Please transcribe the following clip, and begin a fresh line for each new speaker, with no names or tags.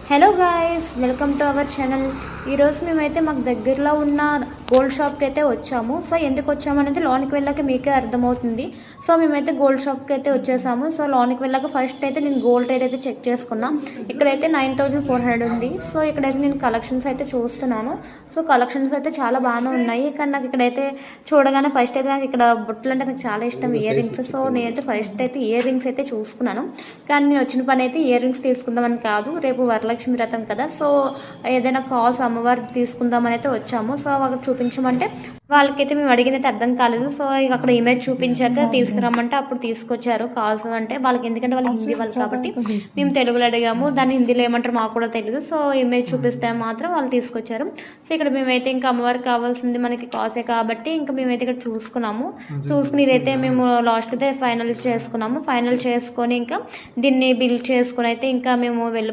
Hello guys, welcome to our channel. ఈరోజు మేమైతే మాకు దగ్గరలో ఉన్న గోల్డ్ షాప్కి అయితే వచ్చాము. సో ఎందుకు వచ్చామనేది లోనికి వెళ్ళాక మీకే అర్థమవుతుంది. సో మేమైతే గోల్డ్ షాప్కి అయితే వచ్చేసాము. సో లోనికి వెళ్ళాక ఫస్ట్ అయితే నేను గోల్డ్ రేట్ అయితే చెక్ చేసుకున్నా. ఇక్కడైతే 9400 ఉంది. సో ఇక్కడైతే నేను కలెక్షన్స్ అయితే చూస్తున్నాను. సో కలెక్షన్స్ అయితే చాలా బాగానే ఉన్నాయి. కానీ నాకు ఇక్కడైతే చూడగానే ఫస్ట్ అయితే నాకు ఇక్కడ బుట్టలు అంటే నాకు చాలా ఇష్టం, ఇయర్ రింగ్స్. సో నేనైతే ఫస్ట్ అయితే ఇయర్ రింగ్స్ అయితే చూసుకున్నాను. కానీ నేను వచ్చిన పని అయితే ఇయర్ రింగ్స్ తీసుకుందామని కాదు, రేపు వరలక్ష్మి వ్రతం కదా. సో ఏదైనా కాల్స్ అమ్మవారు తీసుకుందామని అయితే వచ్చాము. సో అక్కడ చూపించమంటే వాళ్ళకైతే మేము అడిగినైతే అర్థం కాలేదు. సో ఇక అక్కడ ఇమేజ్ చూపించాక తీసుకురమ్మంటే అప్పుడు తీసుకొచ్చారు కాల్స్. అంటే వాళ్ళకి ఎందుకంటే వాళ్ళు హిందీ వాళ్ళు కాబట్టి మేము తెలుగులో అడిగాము, దాన్ని హిందీలో ఏమంటారు మాకు కూడా తెలియదు. సో ఇమేజ్ చూపిస్తే మాత్రం వాళ్ళు తీసుకొచ్చారు. సో ఇక్కడ మేమైతే ఇంకా అమ్మవారికి కావాల్సింది మనకి కాసే కాబట్టి ఇంకా మేమైతే ఇక్కడ చూసుకుని ఇదైతే మేము లాస్ట్ అయితే ఫైనల్ చేసుకున్నాము. ఫైనల్ చేసుకొని ఇంకా దీన్ని బిల్ చేసుకుని అయితే ఇంకా మేము వెళ్ళిపోయి